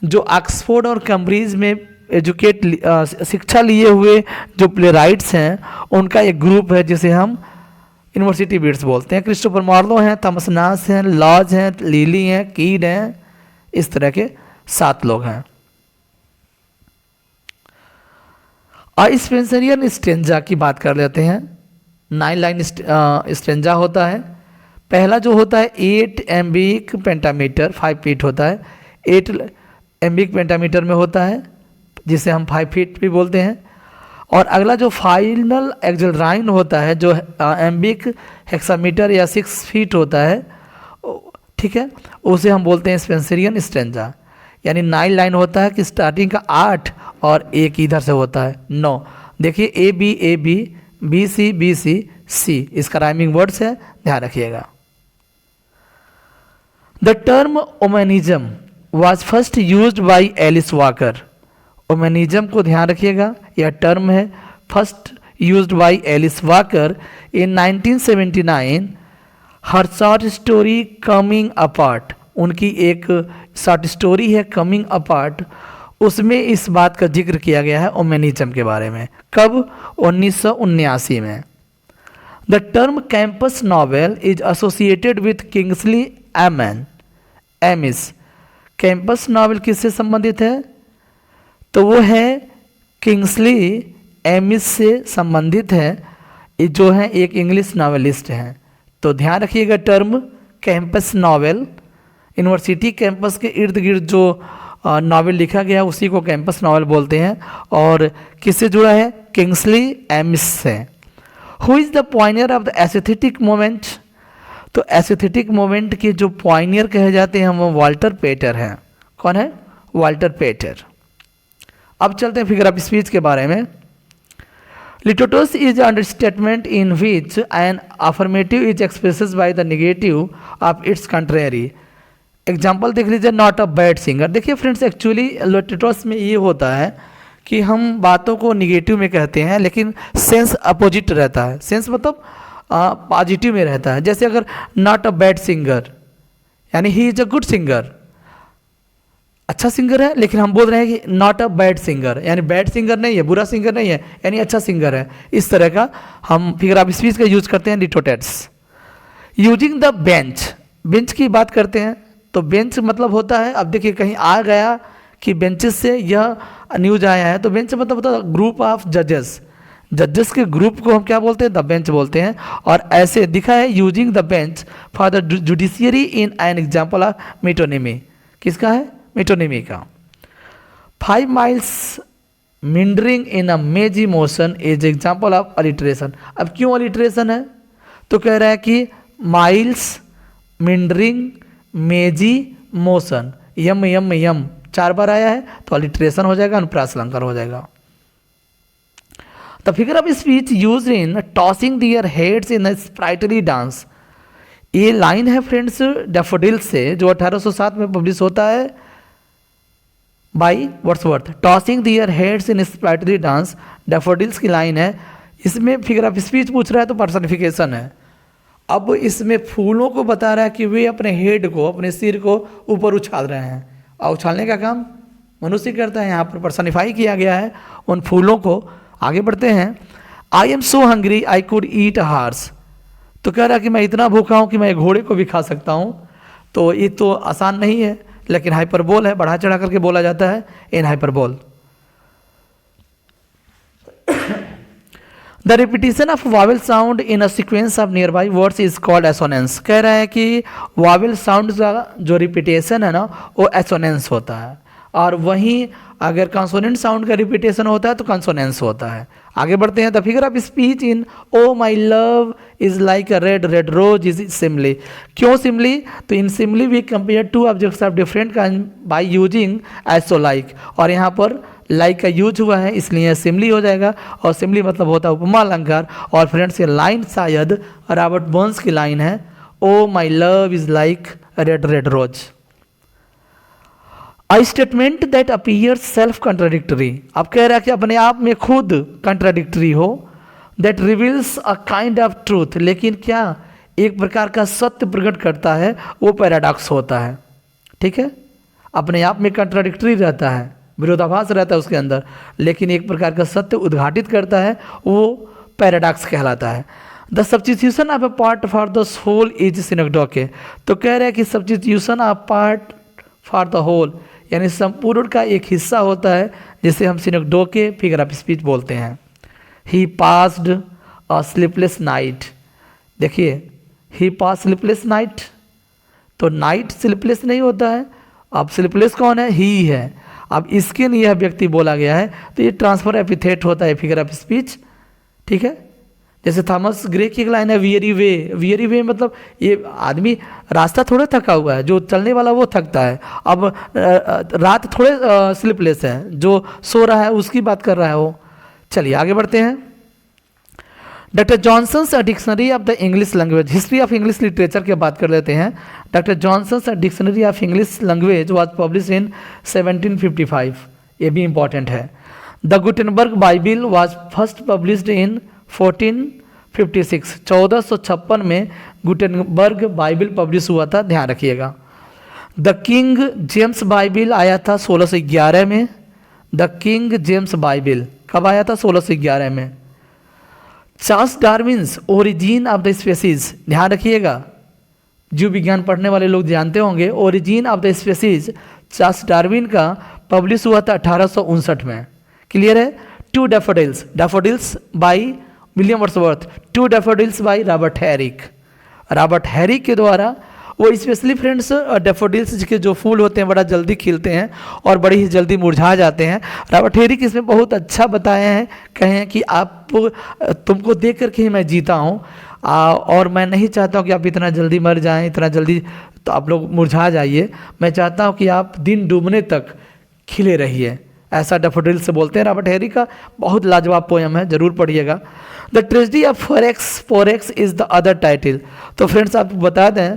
जो ऑक्सफोर्ड और कैम्ब्रिज में शिक्षा लिए हुए जो प्ले राइट्स हैं, उनका एक ग्रुप है जिसे हम यूनिवर्सिटी विट्स बोलते हैं। क्रिस्टोफर मार्लो हैं, थॉमस नास हैं, लॉज हैं, लीली हैं, कीड हैं, इस तरह के 7 लोग हैं। और स्पेंसरियन स्टेंजा की बात कर लेते हैं। 9 लाइन स्टेंजा होता है। पहला जो होता है 8 एम्बिक पेंटामीटर, 5 फीट होता है। 8 एम्बिक पेंटामीटर में होता है, जिसे हम 5 फीट भी बोलते हैं। और अगला जो फाइनल एक्सलराइन होता है, जो एम्बिक हेक्सामीटर या 6 फीट होता है, ठीक है, उसे हम बोलते हैं स्पेंसरियन स्टेंजा। यानी 9 लाइन होता है कि स्टार्टिंग का 8 और एक इधर से होता है 9। देखिए ए बी, बी सी, इसका राइमिंग वर्ड्स है, ध्यान रखिएगा। The term womanism was first used by Alice Walker. Womanism को ध्यान रखिएगा, यह टर्म है first used by Alice Walker in 1979। Her short story coming apart, उनकी एक शॉर्ट स्टोरी है कमिंग अपार्ट, उसमें इस बात का जिक्र किया गया है ओमेनिज्म के बारे में। कब? 1979 में। The term campus novel is associated with Kingsley amiss. Campus novel किससे संबंधित है? तो वो है किंग्सली एमिस से संबंधित है, जो है एक इंग्लिश नॉवेलिस्ट हैं। तो ध्यान रखिएगा term campus novel, university campus के इर्द गिर्द जो नॉवेल लिखा गया उसी को कैंपस नॉवेल बोलते हैं। और किससे जुड़ा है? किंग्सली एमिस से। Who is the Pioneer of the aesthetic moment? तो एस्थेटिक मूवमेंट के जो पॉइनियर कहे जाते हैं वो वाल्टर पेटर हैं। कौन है? Walter Pater. अब चलते हैं फिगर ऑफ स्पीच के बारे में। Litotes is understatement in which an affirmative is expresses by the negative of its contrary. Example देख लीजिए, नॉट अ बैड सिंगर। देखिए फ्रेंड्स, एक्चुअली लिटोटस में ये होता है कि हम बातों को निगेटिव में कहते हैं लेकिन सेंस अपोजिट रहता है। सेंस मतलब पॉजिटिव में रहता है। जैसे अगर नॉट अ बैड सिंगर यानी he is a good singer, अच्छा सिंगर है, लेकिन हम बोल रहे हैं कि नॉट अ बैड सिंगर यानी बैड सिंगर नहीं है, बुरा सिंगर नहीं है, यानी अच्छा सिंगर है। इस तरह का हम फिगर ऑफ स्पीच का यूज करते हैं लिटोटेट्स। यूजिंग द बेंच, बेंच की बात करते हैं तो बेंच मतलब होता है, अब देखिए कहीं आ गया कि बेंचेस से यह न्यूज आया है, तो बेंच मतलब होता है ग्रुप ऑफ जजेस। जजेस के ग्रुप को हम क्या बोलते हैं? द बेंच बोलते हैं। और ऐसे दिखा है using the bench for the judiciary in an example of metonymy. किसका है? मेटोनिमी का। 5 miles मिंडरिंग in a mazy motion is example of alliteration. अब क्यों अलिट्रेशन है? तो कह रहा है कि माइल्स मिंडरिंग मेजी मोशन, यम यम यम 4 बार आया है तो अलिट्रेशन हो जाएगा, अनुप्रास अलंकार हो जाएगा। The figure of speech use in tossing their heads in sprightly dance. ये लाइन है फ्रेंड्स डैफोडिल से, जो 1807 में पब्लिश होता है by Wordsworth. Tossing their heads in sprightly dance daffodils की लाइन है। इसमें फिगर ऑफ स्पीच पूछ रहा है तो पर्सनिफिकेशन है। अब इसमें फूलों को बता रहा है कि वे अपने हेड को, अपने सिर को ऊपर उछाल रहे हैं, और उछालने का काम मनुष्य करता है। यहाँ पर पर्सनिफाई किया गया है उन फूलों को। आगे बढ़ते हैं। I am so hungry I could eat a horse. तो कह रहा है कि मैं इतना भूखा हूँ कि मैं घोड़े को भी खा सकता हूँ। तो ये तो आसान नहीं है, लेकिन हाइपरबोल है, बढ़ा चढ़ा करके बोला जाता है in hyperbole. The repetition of vowel sound in a sequence of nearby words is called assonance. कह रहा है कि वावेल साउंड का जो रिपीटेशन है ना वो एसोनेंस होता है, और वहीं अगर कंसोनेंट साउंड का रिपीटेशन होता है तो कंसोनेंस होता है। आगे बढ़ते हैं। The figure of speech in O my love is like a red red rose is simile. क्यों सिमली? तो in simile we compare two objects of different kind by using as so like, और यहाँ पर like का use हुआ है इसलिए सिमली हो जाएगा। और सिमली मतलब होता है उपमा अलंकार। और फ्रेंड्स ये लाइन शायद रॉबर्ट बर्न्स की लाइन है, O my love is like red red rose. A statement that appears self contradictory। अब कह रहा है कि अपने आप में खुद कंट्राडिक्टरी हो, that reveals a kind of truth, लेकिन क्या एक प्रकार का सत्य प्रकट करता है, वो पैराडॉक्स होता है। ठीक है, अपने आप में कंट्राडिक्टरी रहता है, विरोधाभास रहता है उसके अंदर, लेकिन एक प्रकार का सत्य उद्घाटित करता है, वो पैराडॉक्स कहलाता है। The substitution of a part for the whole is synecdoche. तो कह रहा है कि substitution of part for the whole यानी संपूर्ण का एक हिस्सा होता है, जिसे हम सिनेक्डोके फिगर ऑफ स्पीच बोलते हैं। ही पास्ड अ स्लीपलेस नाइट। देखिए ही पास स्लीपलेस नाइट, तो नाइट स्लीपलेस नहीं होता है। अब स्लीपलेस कौन है? ही है। अब इसके लिए यह व्यक्ति बोला गया है, तो ये ट्रांसफर एपिथेट होता है फिगर ऑफ स्पीच। ठीक है, जैसे थॉमस ग्रे की एक लाइन है वियरी वे। वियरी वे मतलब ये आदमी रास्ता थोड़ा थका हुआ है, जो चलने वाला वो थकता है। अब रात थोड़े स्लीपलेस है, जो सो रहा है उसकी बात कर रहा है वो। चलिए आगे बढ़ते हैं। Doctor Johnson's dictionary of the English language, history of English literature की बात कर लेते हैं। Doctor Johnson's dictionary of English language was publish in 1755। ये भी इंपॉर्टेंट है। The Gutenberg Bible was first published in 1456। 1456 में गुटेनबर्ग बाइबिल पब्लिश हुआ था, ध्यान रखिएगा। द किंग जेम्स बाइबिल आया था 1611 में। द किंग जेम्स बाइबिल कब आया था? 1611 में। Charles Darwin's origin of the species, ध्यान रखिएगा, जीव विज्ञान पढ़ने वाले लोग जानते होंगे। Origin of the species Charles Darwin का पब्लिश हुआ था 1859 में। क्लियर है। To daffodils, daffodils by William Wordsworth, to daffodils by Robert Herrick. Robert Herrick के द्वारा, वो स्पेशली फ्रेंड्स डैफोडिल्स के जो फूल होते हैं बड़ा जल्दी खिलते हैं और बड़ी ही जल्दी मुरझा जाते हैं। रॉबर्ट हैरिक इसमें बहुत अच्छा बताए हैं, कहें कि आप तुमको देख करके ही मैं जीता हूँ। और मैं नहीं चाहता हूँ कि आप इतना जल्दी मर जाएं, इतना जल्दी तो आप लोग मुरझा जाइए। मैं चाहता हूँ कि आप दिन डूबने तक खिले रहिए। ऐसा डैफोडिल से बोलते हैं। रॉबर्ट हैरी का बहुत लाजवाब पोएम है, जरूर पढ़िएगा। The tragedy of forex is the other title. तो फ्रेंड्स आपको बता दें,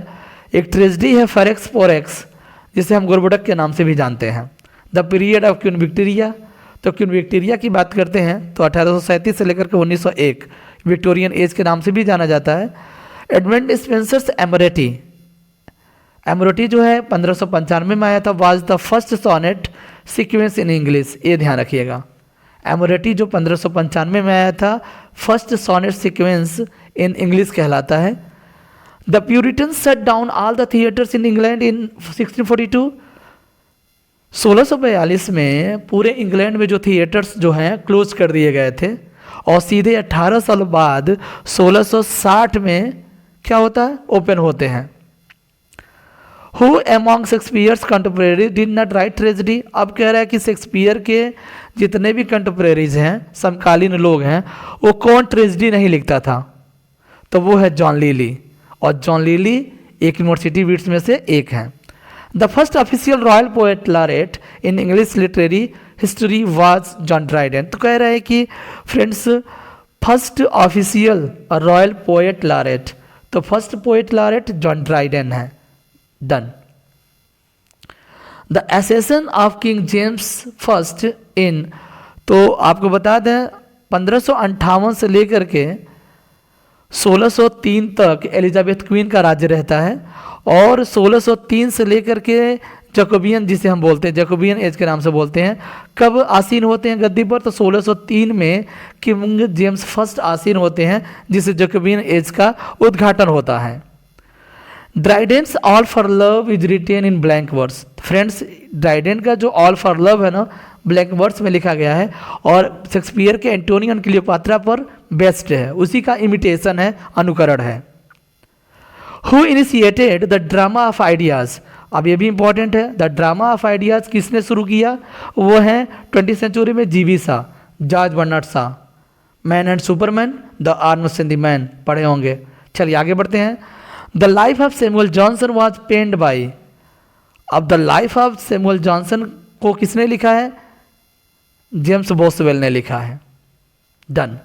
एक ट्रेजेडी है फोरेक्स, जिसे हम गोरबोडक के नाम से भी जानते हैं। The period of queen Victoria, तो क्वीन विक्टोरिया की बात करते हैं तो 1837 से लेकर के 1901 विक्टोरियन एज के नाम से भी जाना जाता है। एडमंड स्पेंसर्स एमोरेटी जो है 1595 में आया था, was the first sonnet sequence in English. ये ध्यान रखिएगा, एमोरेटी जो 1595 में आया था, first sonnet sequence in English कहलाता है। The Puritans shut down all the theatres in England in 1642। 1642 में पूरे इंग्लैंड में जो थिएटर्स जो हैं क्लोज कर दिए गए थे, और सीधे 18 साल बाद 1660 में क्या होता है, ओपन होते हैं। Who among Shakespeare's contemporary did not right tragedy. अब कह रहा है कि शेक्सपियर के जितने भी कंटेम्परेरीज हैं, समकालीन लोग हैं, वो कौन ट्रेजेडी नहीं लिखता था, तो वो है जॉन लिली। और जॉन लिली एक यूनिवर्सिटी बीट्स में से एक हैं। The first official royal poet laureate in English literary history was John Dryden. तो कह रहा है कि friends first official royal poet laureate, तो first poet laureate John Dryden है। Done. The accession of King James first in, तो आपको बता दें 1558 से लेकर के 1603 तक एलिजाबेथ क्वीन का राज्य रहता है, और 1603 से लेकर के जैकोबियन, जिसे हम बोलते हैं जैकोबियन एज के नाम से बोलते हैं, कब आसीन होते हैं गद्दी पर, तो 1603 में किंग जेम्स फर्स्ट आसीन होते हैं, जिसे जैकोबियन एज का उद्घाटन होता है। Dryden's All for Love is written in blank words. Friends Dryden का जो ऑल फॉर लव है ना, ब्लैंक वर्ड्स में लिखा गया है, और शेक्सपियर के एंटोनियो एंड क्लियोपात्रा पर बेस्ड है, उसी का इमिटेशन है, अनुकरण है। Who initiated the drama of ideas. अब ये भी इंपॉर्टेंट है, द ड्रामा ऑफ आइडियाज़ किसने शुरू किया, वो है 20th सेंचुरी में G B Shaw, George Bernard Shaw. Man and superman, the arms and the man पढ़े होंगे। चलिए आगे बढ़ते हैं। The life of Samuel Johnson was penned by. अब the life of Samuel Johnson को किसने लिखा है, जेम्स बोसवेल ने लिखा है। डन।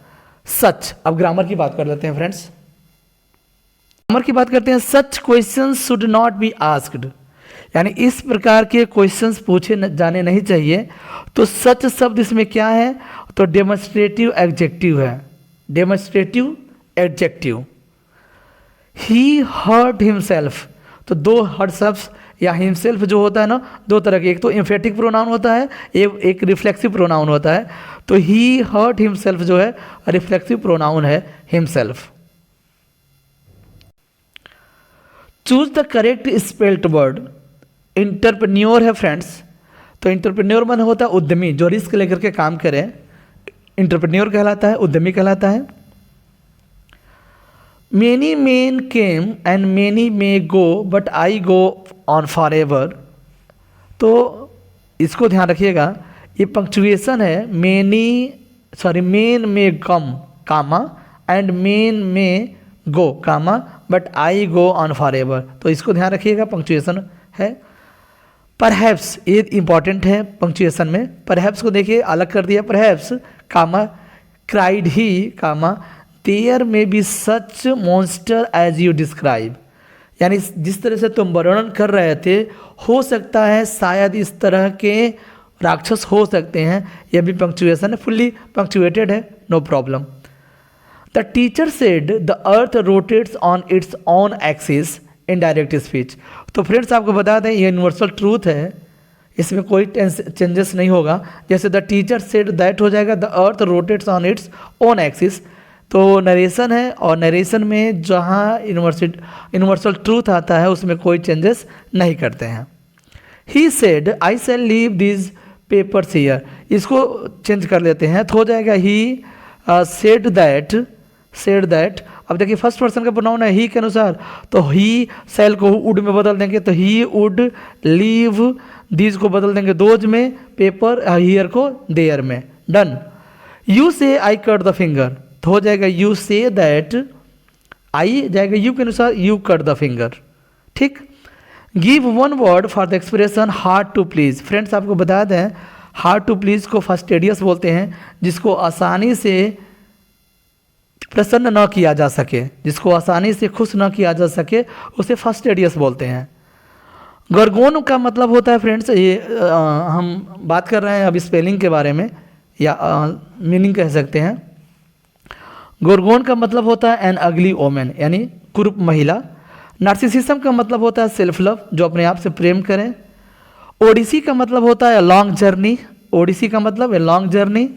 सच, अब ग्रामर की बात कर लेते हैं फ्रेंड्स, ग्रामर की बात करते हैं। सच questions should not be asked, यानी इस प्रकार के क्वेश्चंस पूछे जाने नहीं चाहिए। तो सच शब्द इसमें क्या है, तो डेमोन्स्ट्रेटिव एडजेक्टिव है, डेमोन्स्ट्रेटिव एडजेक्टिव। ही हर्ट हिमसेल्फ, तो दो हर्ट शब्द या हिमसेल्फ जो होता है ना, दो तरह के, एक तो एम्फेटिक प्रोनाउन होता है, एक रिफ्लेक्सिव प्रोनाउन होता है। तो ही हर्ट हिमसेल्फ जो है रिफ्लेक्सिव प्रोनाउन है, himself. Choose the correct spelled word. Entrepreneur है फ्रेंड्स, तो इंटरप्रेन्योर मन होता है उद्यमी, जो रिस्क लेकर के काम करे, इंटरप्रेन्योर कहलाता है, उद्यमी कहलाता है। Many men came and many may go, but I go on forever। तो इसको ध्यान रखिएगा, ये पंक्चुएशन है, मेन में कम कामा and men may go comma, but I go on forever. तो इसको ध्यान रखिएगा, पंक्चुएशन है। परहैप्स, ये इंपॉर्टेंट है पंक्चुएशन में। परहैप्स को देखिए अलग कर दिया, perhaps comma cried he comma there may be such monster as you describe, यानी जिस तरह से तुम वर्णन कर रहे थे, हो सकता है शायद इस तरह के राक्षस हो सकते हैं। यह भी पंक्चुएशन है, फुल्ली पंक्चुएटेड है, no problem. The teacher said the earth rotates on its own axis in direct speech. तो फ्रेंड्स आपको बता दें, ये यूनिवर्सल ट्रूथ है, इसमें कोई चेंजेस नहीं होगा। जैसे द टीचर सेड दैट हो जाएगा the earth rotates on its own axis. तो नरेशन है, और नरेशन में जहाँ यूनिवर्सल ट्रूथ आता है उसमें कोई चेंजेस नहीं करते हैं। He said I shall leave this papers here, इसको चेंज कर लेते हैं, तो हो जाएगा ही सेड दैट। अब देखिए फर्स्ट पर्सन का प्रोनाउन है ही के अनुसार, तो ही शैल को वुड में बदल देंगे, तो ही वुड लीव, दिस को बदल देंगे दोज में, पेपर हियर को देयर में। डन। यू से आई कट द फिंगर, तो हो जाएगा यू से दैट आई जाएगा यू के अनुसार, यू कट द फिंगर। ठीक। Give one word for the expression hard to please. Friends आपको बता दें, हार्ड टू प्लीज को फास्टिडियस बोलते हैं, जिसको आसानी से प्रसन्न न किया जा सके, जिसको आसानी से खुश न किया जा सके, उसे फास्टिडियस बोलते हैं। गोर्गोन का मतलब होता है फ्रेंड्स, ये हम बात कर रहे हैं अब स्पेलिंग के बारे में या मीनिंग कह सकते हैं। गोर्गोन का मतलब होता है एन अगली ओमेन, यानी कुरूप महिला। नार्सिसिज्म का मतलब होता है सेल्फ लव, जो अपने आप से प्रेम करें। ओडिसी का मतलब होता है लॉन्ग जर्नी, ओडिसी का मतलब है long journey.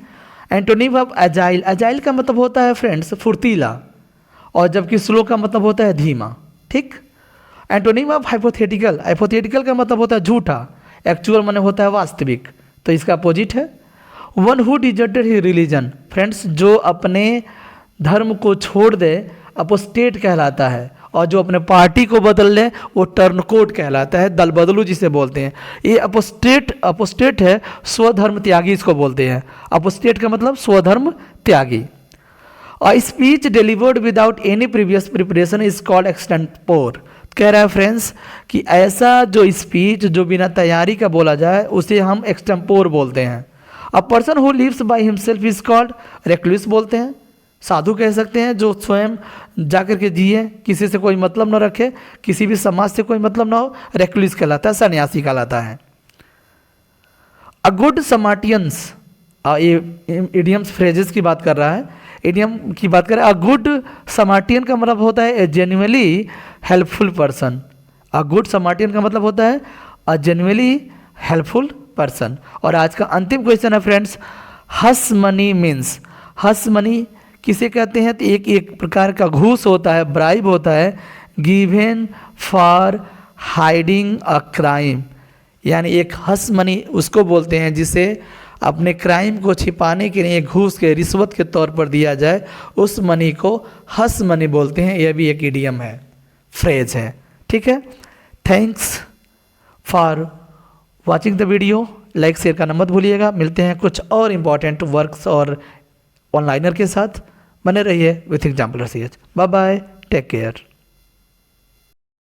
Antonym of agile, agile का मतलब होता है फ्रेंड्स फुर्तीला, और जबकि स्लो का मतलब होता है धीमा। ठीक। एंटोनिम ऑफ हाइपोथेटिकल, हाइपोथेटिकल का मतलब होता है झूठा, एक्चुअल माने होता है वास्तविक, तो इसका अपोजिट है। One who deserted he religion, friends जो अपने धर्म को छोड़ दे अपोस्टेट कहलाता है, और जो अपने पार्टी को बदल ले वो टर्नकोट कहलाता है, दल बदलू जिसे बोलते हैं। ये अपोस्टेट है, स्वधर्म त्यागी इसको बोलते हैं। अपोस्टेट का मतलब स्वधर्म त्यागी। और speech delivered without any previous preparation is called extempore. कह रहा है फ्रेंड्स कि ऐसा जो स्पीच जो बिना तैयारी का बोला जाए उसे हम एक्सटेम्पोर बोलते हैं। A person who lives by himself is called recluse बोलते हैं। साधु कह सकते हैं जो स्वयं जाकर के जिए, किसी से कोई मतलब न रखे, किसी भी समाज से कोई मतलब ना हो, रेक्लुस कहलाता है, सन्यासी कहलाता है। अ गुड समार्टियंस, ये इडियम्स फ्रेजेस की बात कर रहा है, इडियम की बात करें। अ गुड समार्टियन का मतलब होता है a genuinely helpful person. A good Samaritan का मतलब होता है अ जेन्युइनली हेल्पफुल पर्सन। और आज का अंतिम क्वेश्चन है फ्रेंड्स, हस मनी मीन्स, हस मनी किसे कहते हैं? तो एक प्रकार का घूस होता है, ब्राइब होता है, given for hiding a crime, यानी एक हस मनी उसको बोलते हैं जिसे अपने क्राइम को छिपाने के लिए घूस के रिश्वत के तौर पर दिया जाए, उस मनी को हस मनी बोलते हैं। यह भी एक इडियम है, फ्रेज है। ठीक है, thanks for watching the video. Like share करना मत भूलिएगा। मिलते हैं कुछ और इम्पॉर्टेंट वर्क्स और ऑनलाइनर के साथ। बने रहिए with example CH. Bye bye, take care.